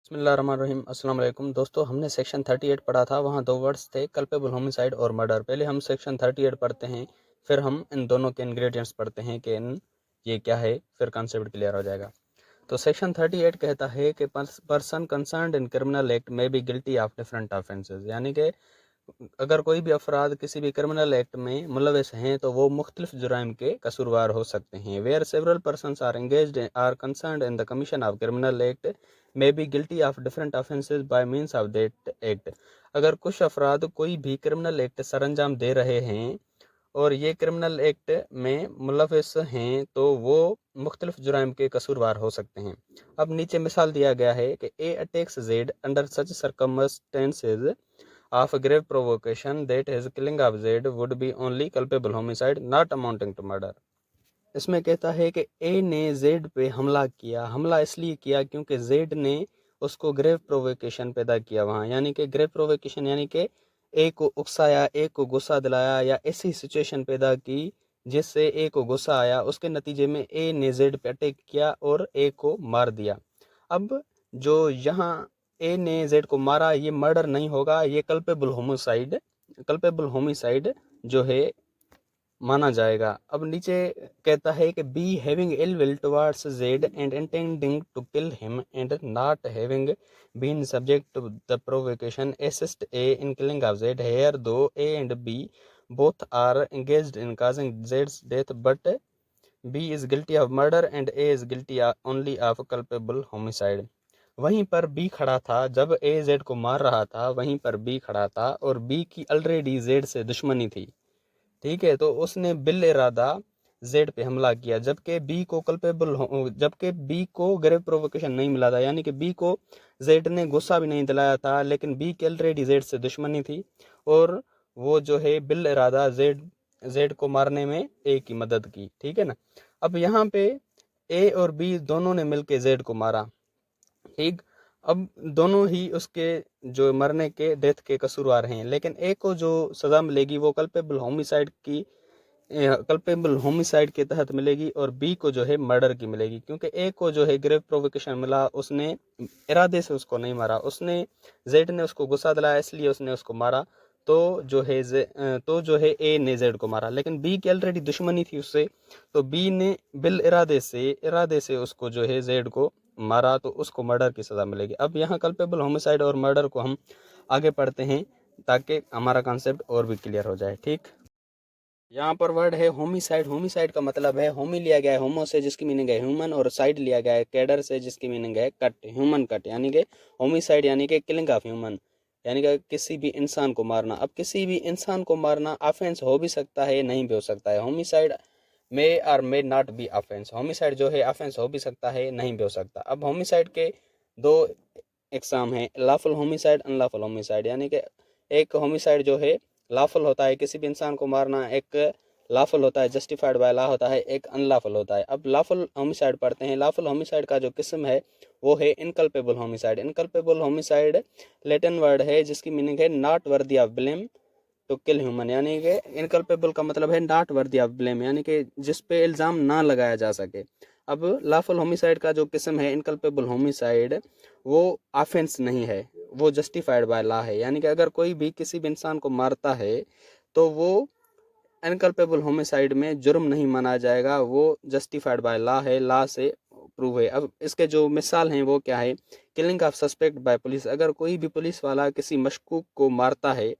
बिस्मिल्लाहिर्रहमानिर्रहीम। अस्सलाम वालेकुम दोस्तों, हमने सेक्शन 38 पढ़ा था। वहाँ दो वर्ड्स थे, कल्पेबल होमिसाइड और मर्डर। पहले हम सेक्शन 38 पढ़ते हैं, फिर हम इन दोनों के इंग्रेडिएंट्स पढ़ते हैं कि ये क्या है, फिर कॉन्सेप्ट क्लियर हो जाएगा। तो सेक्शन 38 कहता है कि person concerned in criminal act में be guilty of different offences, यानी कि अगर कोई भी अफराद किसी भी क्रिमिनल एक्ट में मुलविस हैं तो वो मुख्तलिफ जुराइम के कसूरवार हो सकते हैं। Where several persons are engaged are concerned in the commission of criminal act may be guilty of different offences by means of that act. अगर कुछ अफराद कोई भी क्रिमिनल एक्ट सरअंजाम दे रहे हैं और ये क्रिमिनल एक्ट में मुलविस हैं तो वो मुख्तलिफ जुराइम के कसूरवार हो सकते हैं। अब नीचे मिसाल दिया गया है कि A attacks Z under such circumstances of grave provocation that his killing of Z would be only culpable homicide not amounting to murder। इसमें कहता है कि ए ने जेड पे हमला किया। हमला इसलिए किया क्योंकि जेड ने उसको ग्रेव प्रोवोकेशन पैदा किया वहाँ, यानी कि ग्रेव प्रोवोकेशन यानी कि ए को उकसाया, ए को गुस्सा दिलाया या ऐसी सिचुएशन पैदा की जिससे ए को गुस्सा आया। उसके नतीजे में ए ने जेड पे अटैक किया और ए को मार दिया। अब जो यहाँ ए ने जेड को मारा, ये मर्डर नहीं होगा, ये कल्पेबल होमिसाइड जो है माना जाएगा। अब नीचे कहता है कि B having ill will towards Z and intending to kill him and not having been subject to the provocation assist A in killing of Z here though A and B both are engaged in causing जेड्स death but B is guilty of murder and A is guilty only of culpable homicide. वहीं पर B खड़ा था जब ए Z को मार रहा था, वहीं पर बी खड़ा था और बी की ऑलरेडी जेड से दुश्मनी थी। ठीक है, तो उसने बिल इरादा जेड पे हमला किया जबकि बी को ग्रेव प्रोवोकेशन नहीं मिला था, यानी कि बी को जेड ने गुस्सा भी नहीं दिलाया था, लेकिन बी की ऑलरेडी जेड से दुश्मनी थी और वो जो है बिल इरादा जेड को मारने में ए की मदद की। ठीक है ना। अब यहाँ पे ए और बी दोनों ने मिलके जेड को मारा। ठीक, अब दोनों ही उसके जो मरने के डेथ के कसूरवार हैं, लेकिन ए को जो सज़ा मिलेगी वो कल्पेबल होमिसाइड के तहत मिलेगी और बी को जो है मर्डर की मिलेगी, क्योंकि ए को जो है ग्रेव प्रोवोकेशन मिला, उसने इरादे से उसको नहीं मारा, उसने जेड ने उसको गुस्सा दिलाया इसलिए उसने उसको मारा। तो जो है ए ने जेड को मारा, लेकिन बी की ऑलरेडी दुश्मनी थी उससे, तो बी ने बिल इरादे से उसको जो है जेड को मारा, तो उसको मर्डर की सज़ा मिलेगी। अब यहाँ कल्पेबल होमिसाइड और मर्डर को हम आगे पढ़ते हैं ताकि हमारा कॉन्सेप्ट और भी क्लियर हो जाए। ठीक, यहाँ पर वर्ड है होमिसाइड। होमिसाइड का मतलब है, होमी लिया गया है होमो से जिसकी मीनिंग है ह्यूमन, और साइड लिया गया है कैडर से जिसकी मीनिंग है कट, ह्यूमन कट, यानी कि होमिसाइड यानी कि किलिंग ऑफ ह्यूमन, यानी कि किसी भी इंसान को मारना। अब किसी भी इंसान को मारना ऑफेंस हो भी सकता है, नहीं भी हो सकता है। होमिसाइड मे और may not be offence. Homicide जो है ऑफेंस हो भी सकता है, नहीं भी हो सकता। अब होमिसाइड के दो एग्जाम है, लॉफुल होमिसाइड, अनलॉफुल होमिसाइड। यानी कि एक होमिसाइड जो है लॉफुल होता है, किसी भी इंसान को मारना एक लॉफुल होता है, जस्टिफाइड बाय लॉ होता है, एक अनलॉफुल होता है। अब लॉफुल होमिसाइड पढ़ते हैं। लॉफुल होमिसाइड का जो किस्म है वो है inculpable homicide. Inculpable homicide Latin word है जिसकी मीनिंग है not worthy of blame to kill human, यानी कि इनकल्पेबल का मतलब है नॉट वर्दी ऑफ ब्लेम, यानी कि जिस पे इल्ज़ाम ना लगाया जा सके। अब लॉफुल होमिसाइड का जो किस्म है इनकल्पेबल होमिसाइड, वो ऑफेंस नहीं है, वो जस्टिफाइड बाय लॉ है, यानी कि अगर कोई भी किसी भी इंसान को मारता है तो वो इनकल्पेबल होमिसाइड में जुर्म नहीं माना जाएगा, वो जस्टिफाइड बाय लॉ है, लॉ से प्रूव है। अब इसके जो मिसाल हैं वो क्या है, killing of suspect by police. अगर कोई भी पुलिस वाला किसी मशकूक को मारता है,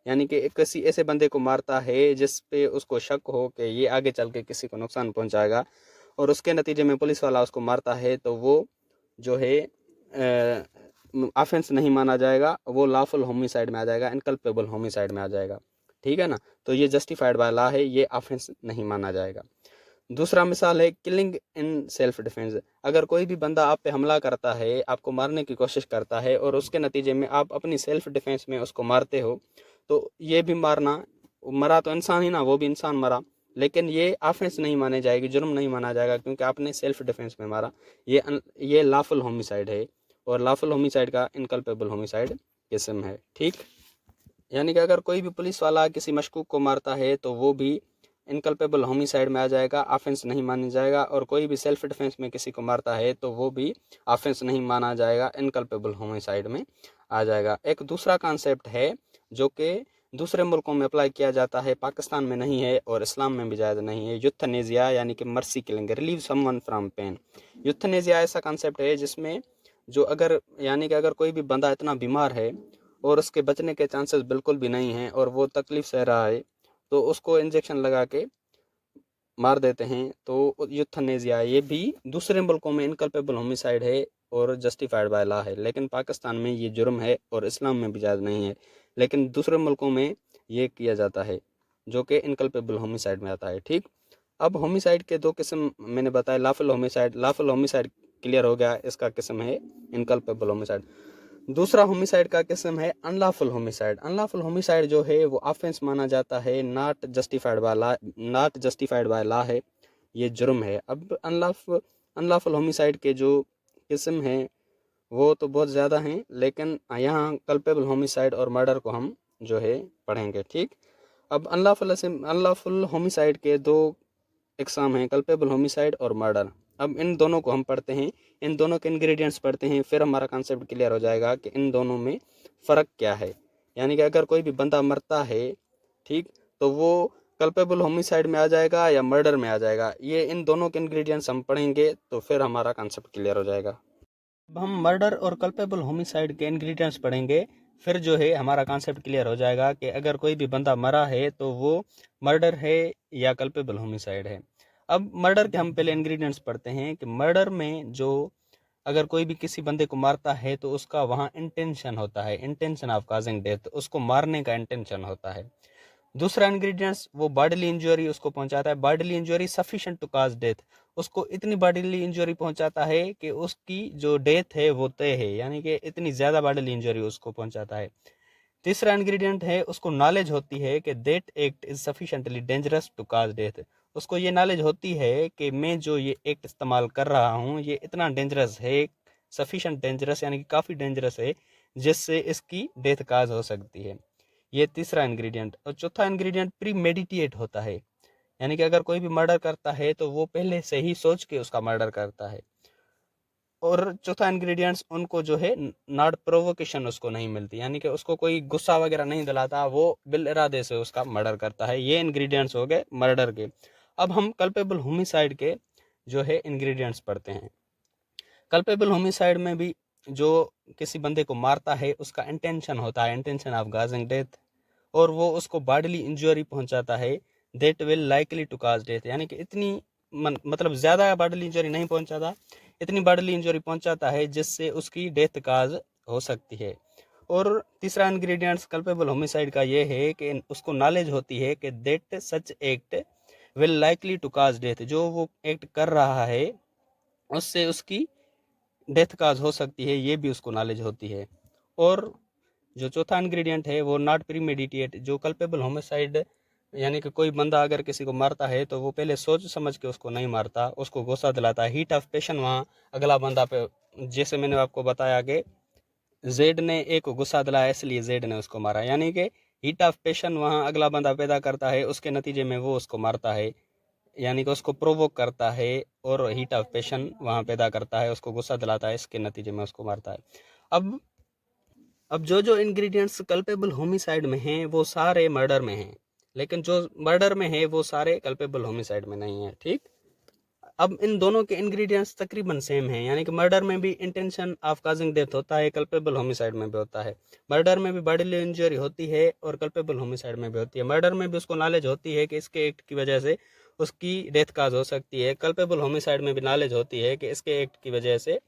यानी कि किसी ऐसे बंदे को मारता है जिस पे उसको शक हो कि ये आगे चल के किसी को नुकसान पहुंचाएगा, और उसके नतीजे में पुलिस वाला उसको मारता है, तो वो जो है ऑफेंस नहीं माना जाएगा, वो लॉफुल होमिसाइड में आ जाएगा, इनकल्पेबल होमिसाइड में आ जाएगा। ठीक है ना। तो ये जस्टिफाइड बाय लॉ है, ये ऑफेंस नहीं माना जाएगा। दूसरा मिसाल है किलिंग इन सेल्फ डिफेंस। अगर कोई भी बंदा आप पे हमला करता है, आपको मारने की कोशिश करता है, और उसके नतीजे में आप अपनी सेल्फ डिफेंस में उसको मारते हो, तो ये भी मरा तो इंसान ही ना, वो भी इंसान मरा, लेकिन ये ऑफेंस नहीं माने जाएगी, जुर्म नहीं माना जाएगा, क्योंकि आपने सेल्फ डिफेंस में मारा। ये लॉफुल होमिसाइड है, और लॉफुल होमिसाइड का इनकल्पेबल होमिसाइड किस्म है। ठीक, यानी कि अगर कोई भी पुलिस वाला किसी मशकूक को मारता है तो वो भी इनकल्पेबल होमिसाइड में आ जाएगा, ऑफेंस नहीं मानी जाएगा। और कोई भी सेल्फ डिफेंस में किसी को मारता है तो वो भी ऑफेंस नहीं माना जाएगा, इनकल्पेबल होमिसाइड में आ जाएगा। एक दूसरा कॉन्सेप्ट है जो कि दूसरे मुल्कों में अप्लाई किया जाता है, पाकिस्तान में नहीं है और इस्लाम में भी जायज़ नहीं है, यूथनेजिया यानी कि mercy killing, relieve someone from pain. Euthanasia ऐसा कॉन्सेप्ट है जिसमें जो अगर यानी कि अगर कोई भी बंदा इतना बीमार है और उसके बचने के चांसेस बिल्कुल भी नहीं हैं और वो तकलीफ सह रहा है तो उसको इंजेक्शन लगा के मार देते हैं, तो यूथनेजिया ये भी दूसरे मुल्कों में इनकल्पेबल होमिसाइड है और जस्टिफाइड बाय लॉ है, लेकिन पाकिस्तान में ये जुर्म है और इस्लाम में भी जायज़ नहीं है, लेकिन दूसरे मुल्कों में ये किया जाता है जो कि इनकल्पेबल होमिसाइड में आता है। ठीक, अब होमिसाइड के दो किस्म मैंने बताया, lawful homicide, lawful homicide clear हो गया, इसका किस्म है इनकल्पेबल होमिसाइड। दूसरा होमिसाइड का किस्म है अनलॉफुल होमिसाइड। अनलॉफुल होमिसाइड जो है वो ऑफेंस माना जाता है, नॉट जस्टिफाइड बाय लॉ है, ये जुर्म है। अब अनलॉफुल होमिसाइड के जो किस्म हैं वो तो बहुत ज़्यादा हैं, लेकिन यहाँ कल्पेबल होमिसाइड और मर्डर को हम जो है पढ़ेंगे। ठीक, अब अनलॉफुल होमिसाइड के दो इकसाम हैं, कल्पेबल होमिसाइड और मर्डर। अब इन दोनों को हम पढ़ते हैं, इन दोनों के इंग्रेडिएंट्स पढ़ते हैं, फिर हमारा कॉन्सेप्ट क्लियर हो जाएगा कि इन दोनों में फ़र्क क्या है। यानी कि अगर कोई भी बंदा मरता है, ठीक, तो वो कल्पेबल होमिसाइड में आ जाएगा या मर्डर में आ जाएगा। ये इन दोनों के इंग्रेडिएंट्स हम पढ़ेंगे तो फिर हमारा कॉन्सेप्ट क्लियर हो जाएगा। अब हम मर्डर और कल्पेबल होमिसाइड के इंग्रेडिएंट्स पढ़ेंगे, फिर जो है हमारा कॉन्सेप्ट क्लियर हो जाएगा कि अगर कोई भी बंदा मरा है तो वो मर्डर है या कल्पेबल होमिसाइड है। अब मर्डर के हम पहले इंग्रेडिएंट्स पढ़ते हैं कि मर्डर में जो अगर कोई भी किसी बंदे को मारता है तो उसका वहाँ इंटेंशन होता है, इंटेंशन ऑफ काजिंग डेथ, उसको मारने का इंटेंशन होता है। दूसरा इंग्रेडिएंट्स वो बॉडीली इंजरी उसको पहुंचाता है, bodily injury sufficient to cause death, उसको इतनी बॉडीली इंजरी पहुंचाता है कि उसकी जो डेथ है वो तय है, यानी कि इतनी ज़्यादा बॉडीली इंजरी उसको पहुंचाता है। तीसरा इंग्रेडिएंट है उसको नॉलेज होती है कि that act is sufficiently dangerous to cause death, उसको ये नॉलेज होती है कि मैं जो ये एक्ट इस्तेमाल कर रहा हूँ ये इतना डेंजरस है, सफिशिएंट डेंजरस यानी कि काफ़ी डेंजरस है जिससे इसकी डेथ काज हो सकती है। ये तीसरा इंग्रेडिएंट। और चौथा इंग्रेडिएंट प्री मेडिटेट होता है, यानी कि अगर कोई भी मर्डर करता है तो वो पहले से ही सोच के उसका मर्डर करता है। और चौथा इंग्रेडिएंट्स उनको जो है नॉट प्रोवोकेशन उसको नहीं मिलती, यानी कि उसको कोई गुस्सा वगैरह नहीं दिलाता, वो बिल इरादे से उसका मर्डर करता है। ये इंग्रेडिएंट्स हो गए मर्डर के। अब हम कल्पेबल होमिसाइड के जो है इंग्रेडिएंट्स पढ़ते हैं। कल्पेबल होमिसाइड में भी जो किसी बंदे को मारता है उसका इंटेंशन होता है, इंटेंशन ऑफ काजिंग डेथ, और वो उसको बॉडीली इंजरी पहुंचाता है, that will likely to cause death, यानी कि इतनी मतलब ज़्यादा बॉडीली इंजरी नहीं पहुंचाता, इतनी बॉडीली इंजरी पहुंचाता है जिससे उसकी डेथ काज हो सकती है। और तीसरा इंग्रेडिएंट्स कल्पेबल होमिसाइड का ये है कि उसको नॉलेज होती है कि that such act will likely to cause death, जो वो एक्ट कर रहा है उससे उसकी डेथ काज हो सकती है, ये भी उसको नॉलेज होती है। और जो चौथा इंग्रेडिएंट है वो नॉट प्रीमेडिटेट, जो कल्पेबल होमिसाइड यानी कि कोई बंदा अगर किसी को मारता है तो वो पहले सोच समझ के उसको नहीं मारता, उसको गुस्सा दिलाता है, हीट ऑफ पैशन वहाँ अगला बंदा पे, जैसे मैंने आपको बताया कि जेड ने ए को गुस्सा दिलाया इसलिए जेड ने उसको मारा, यानी कि हीट ऑफ पैशन वहाँ अगला बंदा पैदा करता है, उसके नतीजे में वो उसको मारता है, यानी कि उसको प्रोवोक करता है और हीट ऑफ पैशन वहाँ पैदा करता है, उसको गुस्सा दिलाता है, इसके नतीजे में उसको मारता है। अब जो इंग्रेडिएंट्स कल्पेबल होमिसाइड में हैं वो सारे मर्डर में हैं, लेकिन जो मर्डर में है वो सारे कल्पेबल होमिसाइड में नहीं है। ठीक, अब इन दोनों के इंग्रेडिएंट्स तकरीबन सेम हैं, यानी कि मर्डर में भी इंटेंशन ऑफ काजिंग डेथ होता है, कल्पेबल होमिसाइड में भी होता है। मर्डर में भी बॉडीली इंजरी होती है और कल्पेबल होमिसाइड में भी होती है। मर्डर में भी उसको नॉलेज होती है कि इसके एक्ट की वजह से उसकी डेथ काज हो सकती है, कल्पेबल होमिसाइड में भी नॉलेज होती है कि इसके एक्ट की वजह से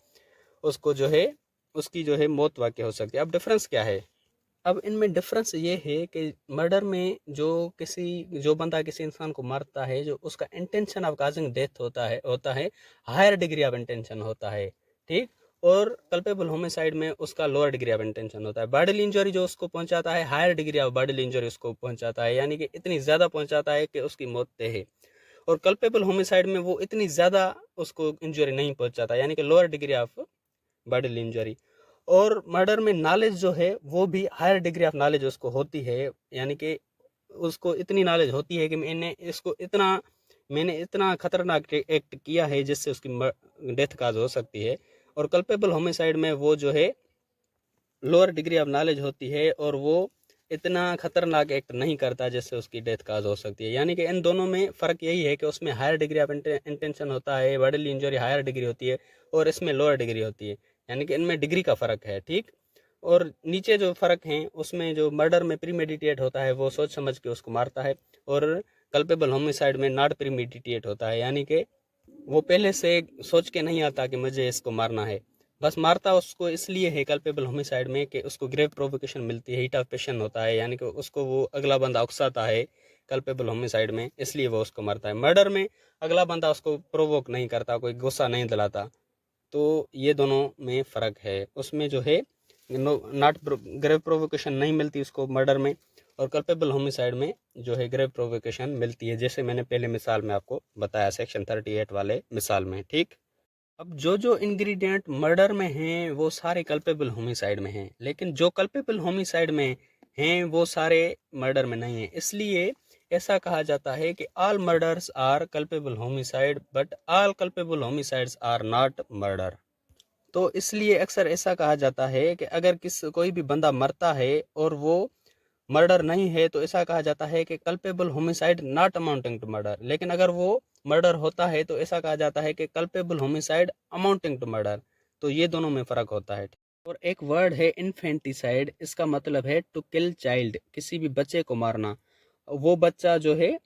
उसको जो है उसकी जो है मौत वाक़ई हो सकती है। अब डिफरेंस क्या है? अब इनमें डिफरेंस ये है कि मर्डर में जो बंदा किसी इंसान को मारता है, जो उसका इंटेंशन ऑफ काजिंग डेथ होता है हायर डिग्री ऑफ इंटेंशन होता है। ठीक, और कल्पेबल होमिसाइड में उसका लोअर डिग्री ऑफ इंटेंशन होता है। बॉडीली इंजरी जो उसको पहुंचाता है, higher degree of bodily injury उसको पहुंचाता है, यानी कि इतनी ज़्यादा पहुंचाता है कि उसकी मौत तय है। और कल्पेबल होमिसाइड में वो इतनी ज़्यादा उसको इंजरी नहीं पहुंचाता, यानी कि lower degree of bodily injury. और मर्डर में नॉलेज जो है वो भी हायर डिग्री ऑफ नॉलेज उसको होती है, यानी कि उसको इतनी नॉलेज होती है कि मैंने इतना खतरनाक एक्ट किया है जिससे उसकी डेथ काज हो सकती है। और कल्पेबल होमिसाइड में वो जो है लोअर डिग्री ऑफ नॉलेज होती है और वो इतना खतरनाक एक्ट नहीं करता जिससे उसकी डेथ काज हो सकती है। यानी कि इन दोनों में फ़र्क यही है कि उसमें हायर डिग्री ऑफ इंटेंशन होता है, बॉडीली इंजरी हायर डिग्री होती है और इसमें लोअर डिग्री होती है। यानी कि इनमें डिग्री का फ़र्क है, ठीक। और नीचे जो फ़र्क हैं उसमें जो मर्डर में प्रीमेडिटेट होता है वो सोच समझ के उसको मारता है, और कल्पेबल होमिसाइड में नॉट प्रीमेडिटेट होता है, यानी कि वो पहले से सोच के नहीं आता कि मुझे इसको मारना है, बस मारता उसको इसलिए है कल्पेबल होमिसाइड में कि उसको ग्रेव प्रोवोकेशन मिलती है, हीट ऑफ पैशन होता है, यानी कि उसको वो अगला बंदा उकसाता है कल्पेबल होमिसाइड में, इसलिए वो उसको मारता है। मर्डर में अगला बंदा उसको प्रोवोक नहीं करता, कोई गुस्सा नहीं दिलाता। तो ये दोनों में फ़र्क है। उसमें जो है नॉट ग्रेव प्रोवोकेशन नहीं मिलती उसको मर्डर में, और कल्पेबल होमिसाइड में जो है ग्रेव प्रोवोकेशन मिलती है, जैसे मैंने पहले मिसाल में आपको बताया सेक्शन 38 वाले मिसाल में, ठीक। अब जो जो इंग्रेडिएंट मर्डर में हैं वो सारे कल्पेबल होमिसाइड में हैं, लेकिन जो कल्पेबल होमिसाइड में हैं वो सारे मर्डर में नहीं हैं। इसलिए ऐसा कहा जाता है कि all murders are culpable homicide but all culpable homicides are not murder. तो इसलिए अक्सर ऐसा कहा जाता है कि अगर कोई भी बंदा मरता है और वो मर्डर नहीं है तो ऐसा कहा जाता है कि culpable homicide not amounting to murder, लेकिन अगर वो मर्डर होता है तो ऐसा कहा जाता है कि culpable homicide amounting to murder. तो ये दोनों में फ़र्क होता है। और एक वर्ड है इन्फेंटिसाइड, इसका मतलब है टू किल चाइल्ड, किसी भी बच्चे को मारना। वो बच्चा जो है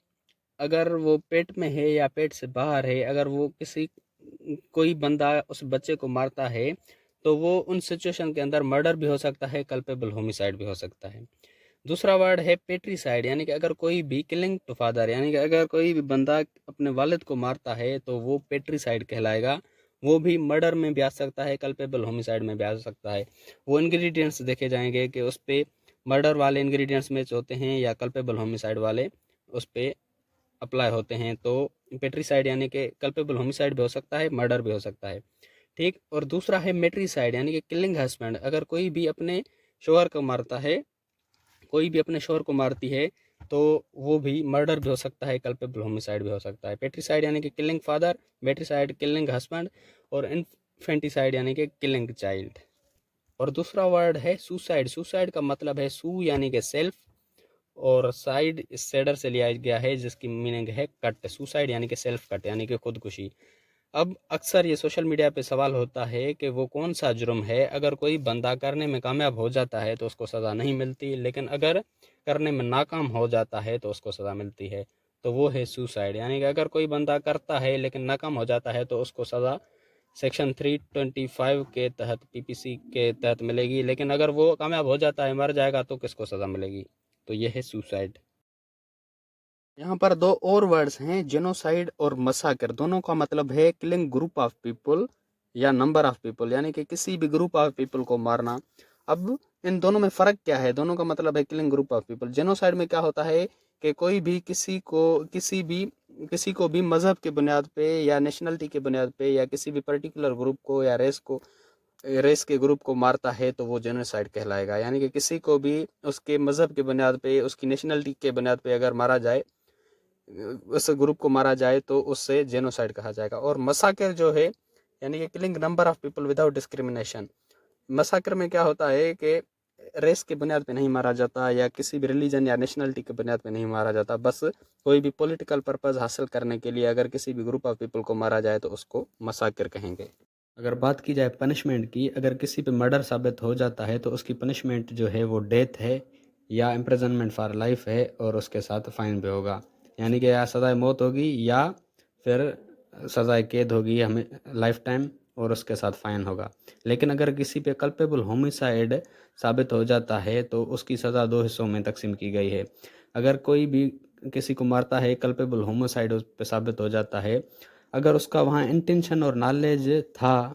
अगर वो पेट में है या पेट से बाहर है, अगर वो कोई बंदा उस बच्चे को मारता है तो वो उन सिचुएशन के अंदर मर्डर भी हो सकता है, कल्पेबल होमिसाइड भी हो सकता है। दूसरा वर्ड है पेट्रीसाइड, यानी कि अगर कोई भी किलिंग टू फादर, यानी कि अगर कोई भी बंदा अपने वालिद को मारता है तो वो पेट्रीसाइड कहलाएगा। वो भी मर्डर में भी आ सकता है, कल्पेबल होमिसाइड में भी आ सकता है। वो इंग्रेडिएंट्स देखे जाएंगे कि उस पर मर्डर वाले इंग्रेडिएंट्स मैच होते हैं या कल्पेबल होमिसाइड वाले उस पर अप्लाई होते हैं। तो पेट्रीसाइड यानी कि कल्पेबल होमिसाइड भी हो सकता है, मर्डर भी हो सकता है, ठीक। और दूसरा है मेट्रीसाइड, यानी कि किलिंग हस्बैंड, अगर कोई भी अपने शोहर को मारता है, कोई भी अपने शोहर को मारती है तो वो भी मर्डर भी हो सकता है, कल्पेबल होमिसाइड भी हो सकता है। पेट्रीसाइड यानी कि किलिंग फादर, मेट्रीसाइड किलिंग हस्बैंड, और इन्फेंटिसाइड यानी कि किलिंग चाइल्ड। और दूसरा वर्ड है सुसाइड। सुसाइड का मतलब है सू यानी कि सेल्फ, और साइड इस सेडर से लिया गया है जिसकी मीनिंग है कट। सुसाइड यानी कि सेल्फ कट यानी कि खुदकुशी। अब अक्सर ये सोशल मीडिया पे सवाल होता है कि वो कौन सा जुर्म है, अगर कोई बंदा करने में कामयाब हो जाता है तो उसको सज़ा नहीं मिलती, लेकिन अगर करने में नाकाम हो जाता है तो उसको सज़ा मिलती है। तो वो है सुसाइड, यानी कि अगर कोई बंदा करता है लेकिन नाकाम हो जाता है तो उसको सज़ा सेक्शन 325 के तहत, पीपीसी के तहत मिलेगी, लेकिन अगर वो कामयाब हो जाता है, मर जाएगा, तो किसको सज़ा मिलेगी। तो ये है सुसाइड। यहाँ पर दो और वर्ड्स हैं, जेनोसाइड और मसाकर। दोनों का मतलब है किलिंग ग्रुप ऑफ पीपल या नंबर ऑफ पीपल, यानी कि किसी भी ग्रुप ऑफ पीपल को मारना। अब इन दोनों में फ़र्क क्या है? दोनों का मतलब है killing group of people. Genocide में क्या होता है कि कोई भी किसी को भी मज़हब के बुनियाद पे या नेशनलिटी के बुनियाद पे या किसी भी पर्टिकुलर ग्रुप को या रेस के ग्रुप को मारता है तो वो जेनोसाइड कहलाएगा। यानी कि किसी को भी उसके मज़हब के बुनियाद पे, उसकी नेशनलिटी के बुनियाद पे अगर मारा जाए, उस ग्रुप को मारा जाए, तो उससे जेनोसाइड कहा जाएगा। और मसाकर जो है यानी कि killing number of people without discrimination. Massacre में क्या होता है कि रेस के बुनियाद पे नहीं मारा जाता या किसी भी रिलीजन या नेशनलिटी के बुनियाद पे नहीं मारा जाता, बस कोई भी पॉलिटिकल पर्पस हासिल करने के लिए अगर किसी भी ग्रुप ऑफ पीपल को मारा जाए तो उसको मसाकर कहेंगे। अगर बात की जाए पनिशमेंट की, अगर किसी पे मर्डर साबित हो जाता है तो उसकी पनिशमेंट जो है वो डेथ है या इम्प्रिजनमेंट फॉर लाइफ है, और उसके साथ फ़ाइन भी होगा। यानी कि या सज़ाए मौत होगी या फिर सज़ाए कैद होगी हमें लाइफ टाइम, और उसके साथ फ़ाइन होगा। लेकिन अगर किसी पे कल्पेबल होमिसाइड साबित हो जाता है तो उसकी सज़ा दो हिस्सों में तकसीम की गई है। अगर कोई भी किसी को मारता है, कल्पेबल होमिसाइड उस पे साबित हो जाता है, अगर उसका वहाँ इंटेंशन और नॉलेज था,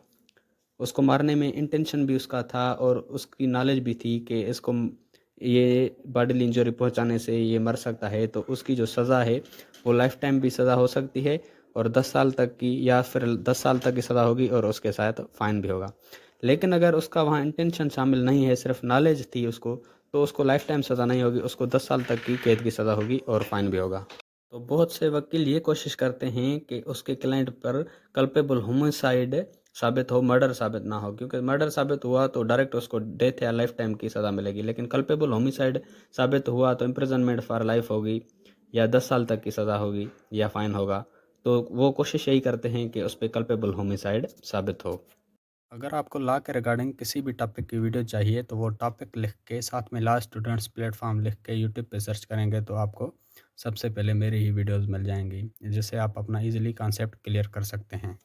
उसको मारने में इंटेंशन भी उसका था और उसकी नॉलेज भी थी कि इसको ये बॉडीली इंजरी पहुंचाने से ये मर सकता है, तो उसकी जो सज़ा है वो लाइफ टाइम भी सज़ा हो सकती है, और 10 साल तक की या फिर 10 साल तक की सज़ा होगी, और उसके साथ फ़ाइन भी होगा। लेकिन अगर उसका वहाँ इंटेंशन शामिल नहीं है, सिर्फ नॉलेज थी उसको, तो उसको लाइफ टाइम सज़ा नहीं होगी, उसको 10 साल तक की कैद की सज़ा होगी और फाइन भी होगा। तो बहुत से वकील ये कोशिश करते हैं कि उसके क्लाइंट पर कल्पेबल होमिसाइड साबित हो, मर्डर साबित ना हो, क्योंकि मर्डर साबित हुआ तो डायरेक्ट उसको डेथ या लाइफ टाइम की सज़ा मिलेगी, लेकिन कल्पेबल होमिसाइड साबित हुआ तो इम्प्रिजनमेंट फॉर लाइफ होगी या 10 साल तक की सज़ा होगी या फाइन होगा। तो वो कोशिश यही करते हैं कि उस पर कल्पेबल होमिसाइड साबित हो। अगर आपको लॉ के रिगार्डिंग किसी भी टॉपिक की वीडियो चाहिए तो वो टॉपिक लिख के साथ में लॉ स्टूडेंट्स प्लेटफॉर्म लिख के यूट्यूब पे सर्च करेंगे तो आपको सबसे पहले मेरी ही वीडियोस मिल जाएंगी, जिससे आप अपना इजीली कॉन्सेप्ट क्लियर कर सकते हैं।